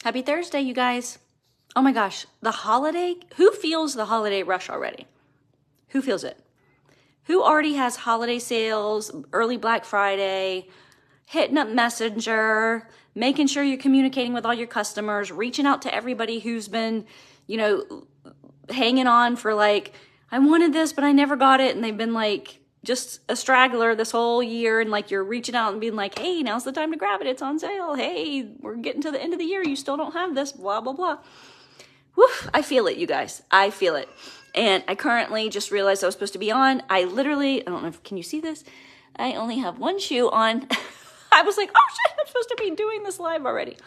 Happy Thursday, you guys. Oh my gosh, the holiday, who feels the holiday rush already? Who feels it? Who already has holiday sales, early Black Friday, hitting up Messenger, making sure you're communicating with all your customers, reaching out to everybody who's been, hanging on for like, I wanted this, but I never got it. And they've been like just a straggler this whole year. And like you're reaching out and being like, hey, now's the time to grab it. It's on sale. Hey, we're getting to the end of the year. You still don't have this, blah, blah, blah. Whew, I feel it, you guys. I feel it. And I currently just realized I was supposed to be on. I don't know can you see this? I only have one shoe on. I was like, oh shit, I'm supposed to be doing this live already.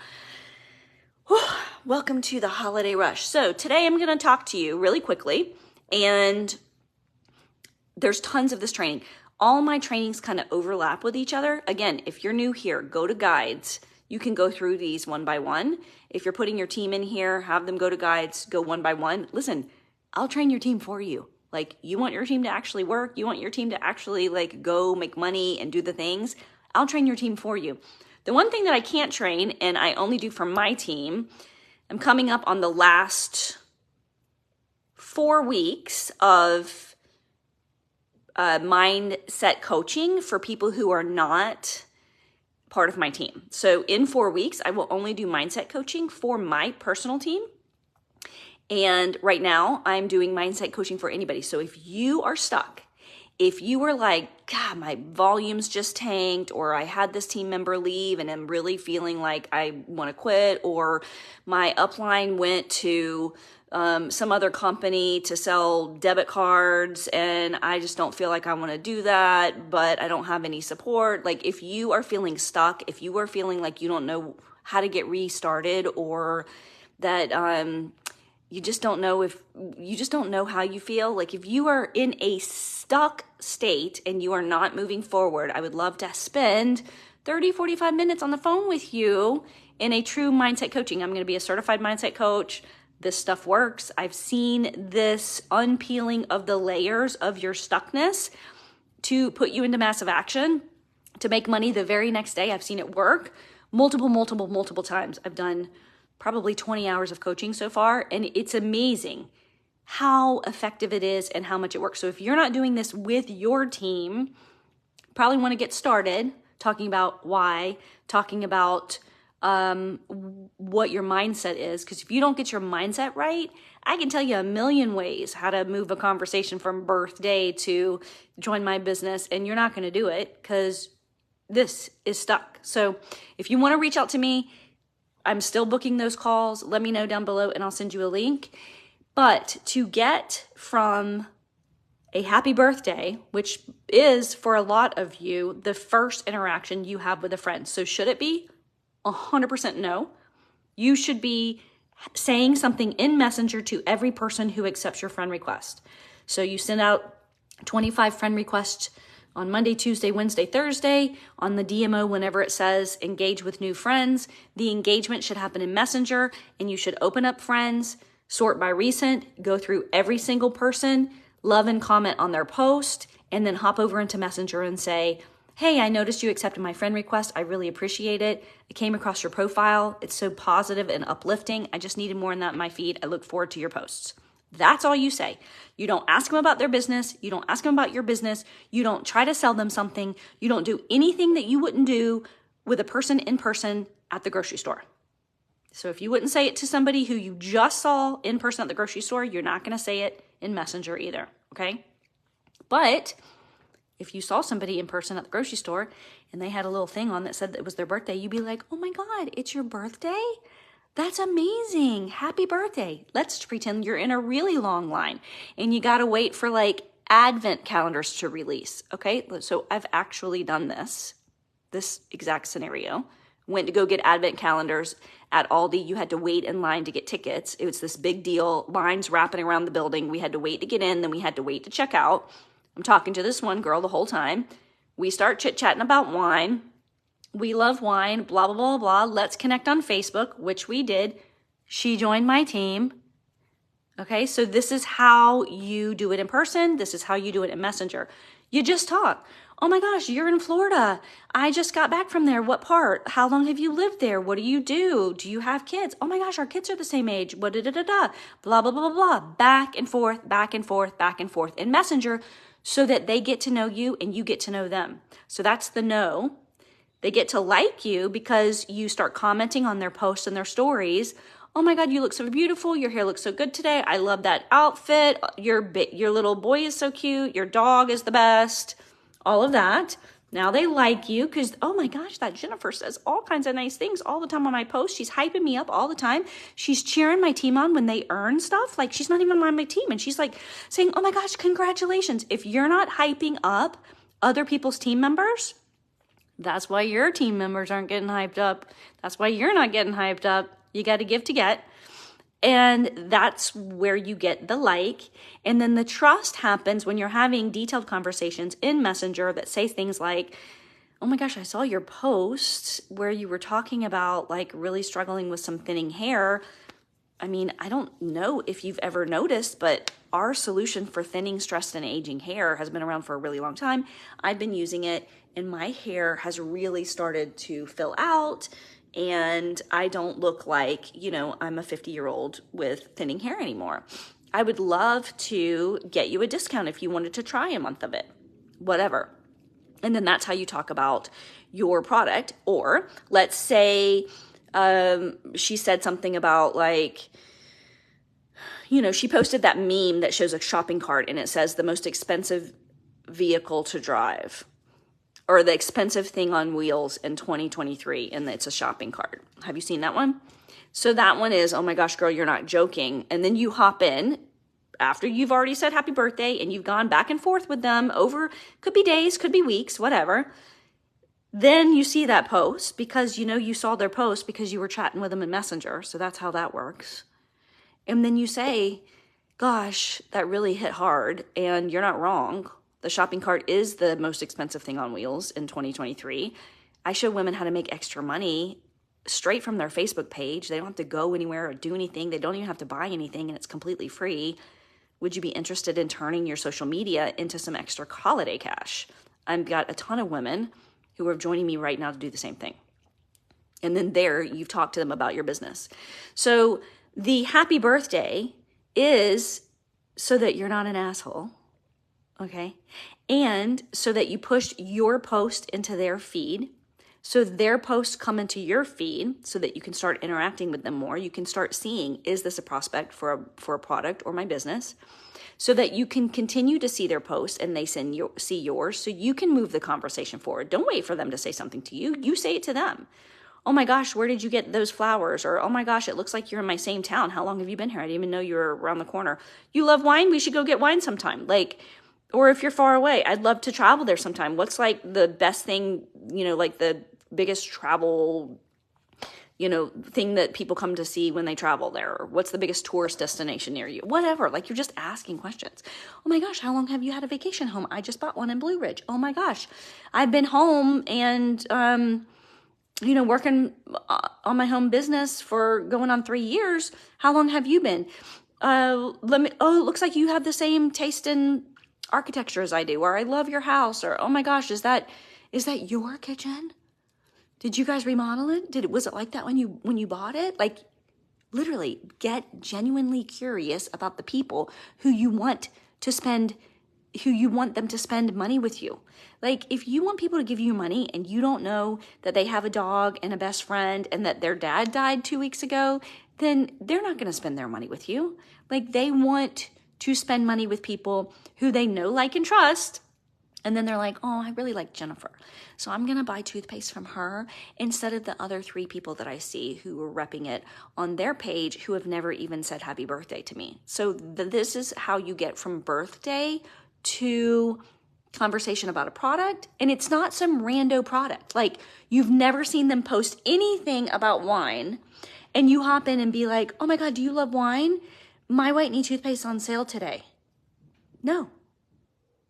Whew, welcome to the holiday rush. So today I'm going to talk to you really quickly, and there's tons of this training. All my trainings kind of overlap with each other. Again, if you're new here, go to guides. You can go through these one by one. If you're putting your team in here, have them go to guides, go one by one. Listen, I'll train your team for you. Like, you want your team to actually work, you want your team to actually like go make money and do the things, I'll train your team for you. The one thing that I can't train, and I only do for my team, I'm coming up on the last 4 weeks of mindset coaching for people who are not part of my team. So in 4 weeks, I will only do mindset coaching for my personal team. And right now I'm doing mindset coaching for anybody. So if you are stuck, if you were like, God, my volume's just tanked, or I had this team member leave and I'm really feeling like I want to quit, or my upline went to some other company to sell debit cards and I just don't feel like I want to do that, but I don't have any support. Like, if you are feeling stuck, if you are feeling like you don't know how to get restarted, or that you just don't know how you feel, like if you are in a stuck state and you are not moving forward, I would love to spend 30, 45 minutes on the phone with you in a true mindset coaching. I'm going to be a certified mindset coach. This stuff works. I've seen this unpeeling of the layers of your stuckness to put you into massive action, to make money the very next day. I've seen it work multiple times. I've done probably 20 hours of coaching so far, and it's amazing how effective it is and how much it works. So if you're not doing this with your team, probably want to get started talking about why, talking about what your mindset is. Because if you don't get your mindset right, I can tell you a million ways how to move a conversation from birthday to join my business, and you're not going to do it because this is stuck. So if you want to reach out to me, I'm still booking those calls. Let me know down below and I'll send you a link. But to get from a happy birthday, which is for a lot of you, the first interaction you have with a friend. So should it be? 100% no. You should be saying something in Messenger to every person who accepts your friend request. So you send out 25 friend requests on Monday, Tuesday, Wednesday, Thursday. On the DMO, whenever it says engage with new friends, the engagement should happen in Messenger, and you should open up friends, sort by recent, go through every single person, love and comment on their post, and then hop over into Messenger and say, hey, I noticed you accepted my friend request. I really appreciate it. I came across your profile. It's so positive and uplifting. I just needed more in that in my feed. I look forward to your posts. That's all you say. You don't ask them about their business. You don't ask them about your business. You don't try to sell them something. You don't do anything that you wouldn't do with a person in person at the grocery store. So if you wouldn't say it to somebody who you just saw in person at the grocery store, you're not going to say it in Messenger either, okay? But if you saw somebody in person at the grocery store and they had a little thing on that said that it was their birthday, you'd be like, oh my God, it's your birthday? That's amazing. Happy birthday. Let's pretend you're in a really long line and you got to wait for like advent calendars to release. Okay. So I've actually done this exact scenario. Went to go get advent calendars at Aldi. You had to wait in line to get tickets. It was this big deal. Lines wrapping around the building. We had to wait to get in. Then we had to wait to check out. I'm talking to this one girl the whole time. We start chit-chatting about wine. We love wine, blah, blah, blah, blah. Let's connect on Facebook, which we did. She joined my team. Okay, so this is how you do it in person. This is how you do it in Messenger. You just talk. Oh my gosh, you're in Florida. I just got back from there. What part? How long have you lived there? What do you do? Do you have kids? Oh my gosh, our kids are the same age. What da da da da. Blah, blah, blah, blah, blah. Back and forth, back and forth, back and forth in Messenger so that they get to know you and you get to know them. So that's the know. They get to like you because you start commenting on their posts and their stories. Oh my God, you look so beautiful. Your hair looks so good today. I love that outfit. Your little boy is so cute. Your dog is the best. All of that. Now they like you because, oh my gosh, that Jennifer says all kinds of nice things all the time on my posts. She's hyping me up all the time. She's cheering my team on when they earn stuff. Like she's not even on my team. And she's like saying, oh my gosh, congratulations. If you're not hyping up other people's team members, that's why your team members aren't getting hyped up. That's why you're not getting hyped up. You got to give to get. And that's where you get the like. And then the trust happens when you're having detailed conversations in Messenger that say things like, oh my gosh, I saw your post where you were talking about like really struggling with some thinning hair. I mean, I don't know if you've ever noticed, but our solution for thinning, stressed, and aging hair has been around for a really long time. I've been using it and my hair has really started to fill out. And I don't look like, I'm a 50-year-old with thinning hair anymore. I would love to get you a discount if you wanted to try a month of it, whatever. And then that's how you talk about your product. Or let's say she said something about like, she posted that meme that shows a shopping cart and it says the most expensive vehicle to drive, or the expensive thing on wheels in 2023, and it's a shopping cart. Have you seen that one? So that one is, oh my gosh, girl, you're not joking. And then you hop in after you've already said happy birthday and you've gone back and forth with them over, could be days, could be weeks, whatever. Then you see that post because you saw their post because you were chatting with them in Messenger. So that's how that works. And then you say, gosh, that really hit hard and you're not wrong. The shopping cart is the most expensive thing on wheels in 2023. I show women how to make extra money straight from their Facebook page. They don't have to go anywhere or do anything. They don't even have to buy anything, and it's completely free. Would you be interested in turning your social media into some extra holiday cash? I've got a ton of women who are joining me right now to do the same thing. And then there, you've talked to them about your business. So the happy birthday is so that you're not an asshole. Okay. And so that you push your post into their feed. So their posts come into your feed so that you can start interacting with them more. You can start seeing, is this a prospect for a product or my business? So that you can continue to see their posts and they see yours so you can move the conversation forward. Don't wait for them to say something to you. You say it to them. Oh my gosh, where did you get those flowers? Or, oh my gosh, it looks like you're in my same town. How long have you been here? I didn't even know you were around the corner. You love wine? We should go get wine sometime. Or if you're far away, I'd love to travel there sometime. What's like the best thing, like the biggest travel, thing that people come to see when they travel there? Or what's the biggest tourist destination near you? Whatever. Like you're just asking questions. Oh my gosh, how long have you had a vacation home? I just bought one in Blue Ridge. Oh my gosh, I've been home and, working on my home business for going on 3 years. How long have you been? It looks like you have the same taste in architecture as I do, or I love your house, or oh my gosh, is that your kitchen? Did you guys remodel it? Was it like that when you bought it? Like literally get genuinely curious about the people who you want them to spend money with you. Like if you want people to give you money and you don't know that they have a dog and a best friend and that their dad died 2 weeks ago, then they're not going to spend their money with you. Like they want to spend money with people who they know, like, and trust. And then they're like, oh, I really like Jennifer, so I'm going to buy toothpaste from her instead of the other 3 people that I see who are repping it on their page who have never even said happy birthday to me. So this is how you get from birthday to conversation about a product. And it's not some rando product. Like you've never seen them post anything about wine and you hop in and be like, oh my God, do you love wine? My whitening toothpaste on sale today. No.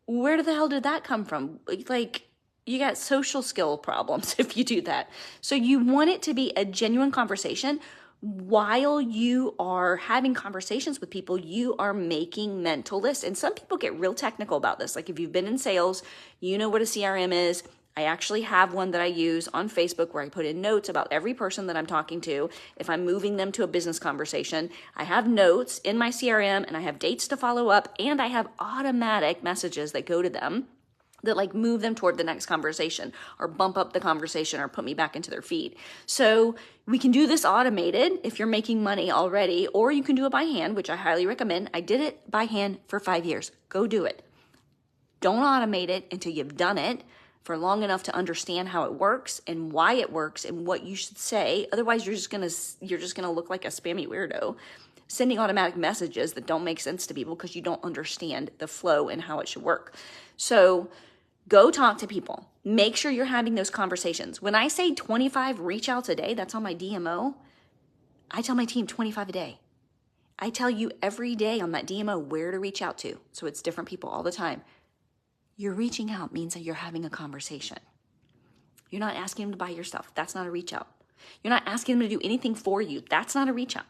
Where the hell did that come from? Like, you got social skill problems if you do that. So you want it to be a genuine conversation while you are having conversations with people, you are making mental lists. And some people get real technical about this. Like if you've been in sales, you know what a CRM is. I actually have one that I use on Facebook where I put in notes about every person that I'm talking to. If I'm moving them to a business conversation, I have notes in my CRM and I have dates to follow up, and I have automatic messages that go to them that like move them toward the next conversation or bump up the conversation or put me back into their feed. So we can do this automated if you're making money already, or you can do it by hand, which I highly recommend. I did it by hand for 5 years. Go do it. Don't automate it until you've done it for long enough to understand how it works and why it works and what you should say. Otherwise, you're just gonna look like a spammy weirdo sending automatic messages that don't make sense to people because you don't understand the flow and how it should work. So go talk to people. Make sure you're having those conversations. When I say 25 reach outs a day, that's on my DMO. I tell my team 25 a day. I tell you every day on that DMO where to reach out to. So it's different people all the time. You're reaching out means that you're having a conversation. You're not asking them to buy your stuff. That's not a reach out. You're not asking them to do anything for you. That's not a reach out.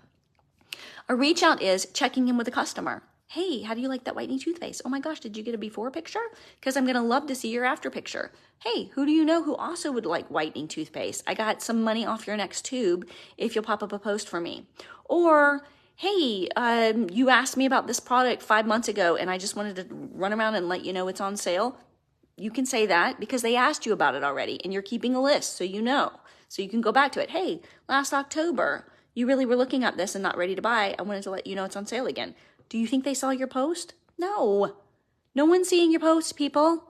A reach out is checking in with a customer. Hey, how do you like that whitening toothpaste? Oh my gosh, did you get a before picture? Because I'm going to love to see your after picture. Hey, who do you know who also would like whitening toothpaste? I got some money off your next tube if you'll pop up a post for me. Or, hey, you asked me about this product 5 months ago and I just wanted to run around and let you know it's on sale. You can say that because they asked you about it already and you're keeping a list so you know. So you can go back to it. Hey, last October, you really were looking at this and not ready to buy. I wanted to let you know it's on sale again. Do you think they saw your post? No. No one's seeing your post, people.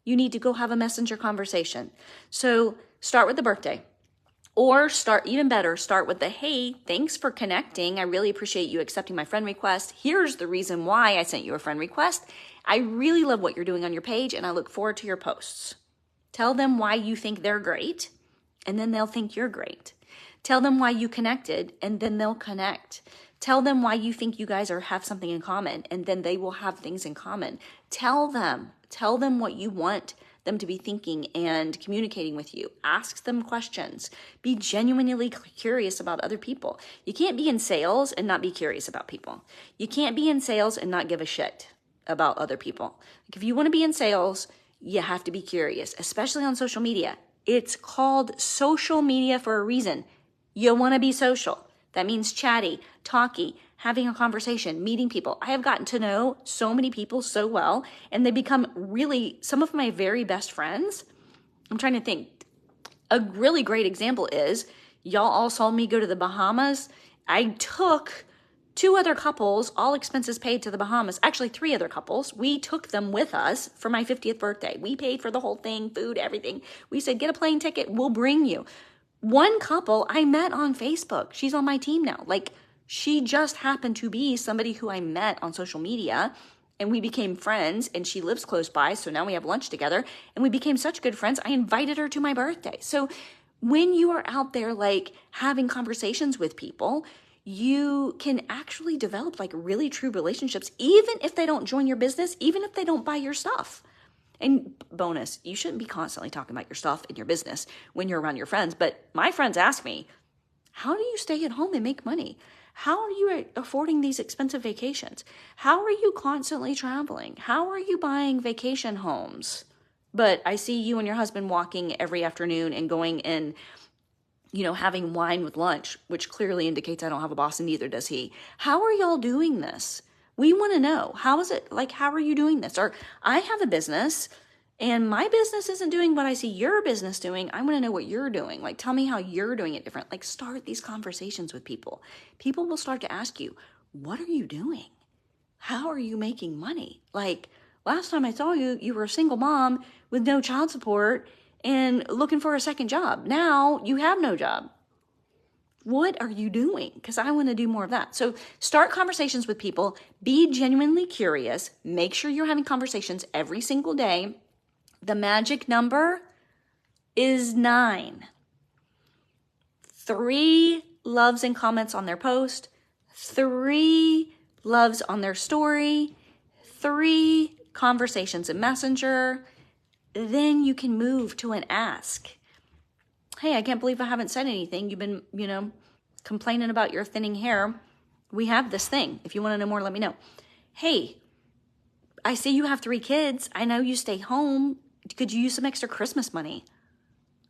You need to go have a messenger conversation. So start with the birthday. Or start, even better, start with the, hey, thanks for connecting. I really appreciate you accepting my friend request. Here's the reason why I sent you a friend request. I really love what you're doing on your page and I look forward to your posts. Tell them why you think they're great and then they'll think you're great. Tell them why you connected and then they'll connect. Tell them why you think you guys have something in common and then they will have things in common. Tell them what you want them to be thinking and communicating with you. Ask them questions. Be genuinely curious about other people. You can't be in sales and not be curious about people. You can't be in sales and not give a shit about other people. Like if you want to be in sales, you have to be curious, especially on social media. It's called social media for a reason. You want to be social. That means chatty, talky, having a conversation, meeting people. I have gotten to know so many people so well, and they become really some of my very best friends. I'm trying to think. A really great example is y'all all saw me go to the Bahamas. I took 2 other couples, all expenses paid, to the Bahamas. Actually, 3 other couples. We took them with us for my 50th birthday. We paid for the whole thing, food, everything. We said, get a plane ticket, we'll bring you. One couple I met on Facebook. She's on my team now. Like, she just happened to be somebody who I met on social media and we became friends, and she lives close by. So now we have lunch together and we became such good friends. I invited her to my birthday. So when you are out there like having conversations with people, you can actually develop like really true relationships, even if they don't join your business, even if they don't buy your stuff. And bonus, you shouldn't be constantly talking about your stuff in your business when you're around your friends. But my friends ask me, how do you stay at home and make money? How are you affording these expensive vacations? How are you constantly traveling? How are you buying vacation homes? But I see you and your husband walking every afternoon and going and, having wine with lunch, which clearly indicates I don't have a boss and neither does he. How are y'all doing this? We want to know, how is it, like, how are you doing this? Or I have a business and my business isn't doing what I see your business doing. I want to know what you're doing. Like, tell me how you're doing it different. Like, start these conversations with people. People will start to ask you, what are you doing? How are you making money? Like, last time I saw you, you were a single mom with no child support and looking for a second job. Now you have no job. What are you doing? Because I want to do more of that. So start conversations with people. Be genuinely curious. Make sure you're having conversations every single day. The magic number is 9. 3 loves and comments on their post. 3 loves on their story. 3 conversations in Messenger. Then you can move to an ask. Hey, I can't believe I haven't said anything. You've been, complaining about your thinning hair, we have this thing. If you want to know more, let me know. Hey, I see you have 3 kids. I know you stay home. Could you use some extra Christmas money?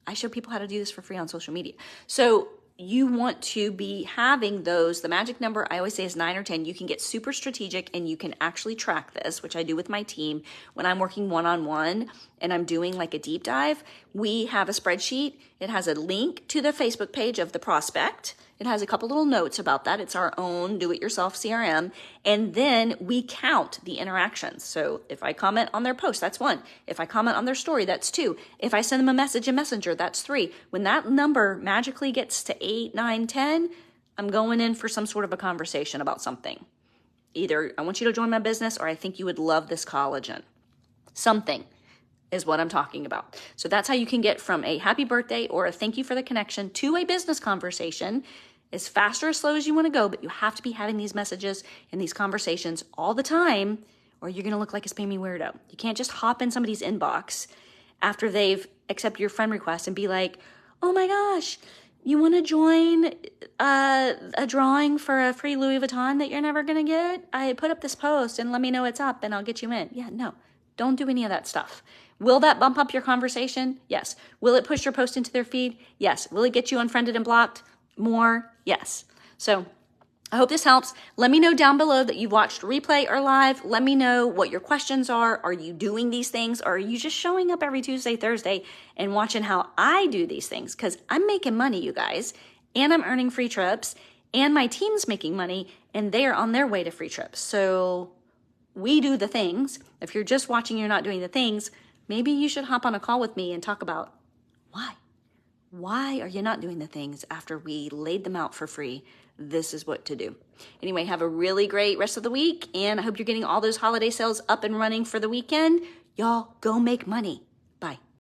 I show people how to do this for free on social media. So you want to be having those. The magic number I always say is 9 or 10. You can get super strategic and you can actually track this, which I do with my team when I'm working one-on-one and I'm doing like a deep dive. We have a spreadsheet. It has a link to the Facebook page of the prospect. It has a couple little notes about that. It's our own do-it-yourself CRM. And then we count the interactions. So if I comment on their post, that's 1. If I comment on their story, that's 2. If I send them a message in Messenger, that's 3. When that number magically gets to 8, 9, 10, I'm going in for some sort of a conversation about something. Either I want you to join my business or I think you would love this collagen. Something is what I'm talking about. So that's how you can get from a happy birthday or a thank you for the connection to a business conversation as fast or as slow as you want to go, but you have to be having these messages and these conversations all the time or you're going to look like a spammy weirdo. You can't just hop in somebody's inbox after they've accepted your friend request and be like, oh my gosh, you want to join a drawing for a free Louis Vuitton that you're never going to get? I put up this post and let me know it's up and I'll get you in. Yeah, no, don't do any of that stuff. Will that bump up your conversation? Yes. Will it push your post into their feed? Yes. Will it get you unfriended and blocked? More? Yes. So I hope this helps. Let me know down below that you've watched replay or live. Let me know what your questions are. Are you doing these things? Or are you just showing up every Tuesday, Thursday and watching how I do these things? Because I'm making money, you guys, and I'm earning free trips, and my team's making money, and they are on their way to free trips. So we do the things. If you're just watching, you're not doing the things, maybe you should hop on a call with me and talk about why. Why are you not doing the things after we laid them out for free? This is what to do. Anyway, have a really great rest of the week, and I hope you're getting all those holiday sales up and running for the weekend. Y'all, go make money. Bye.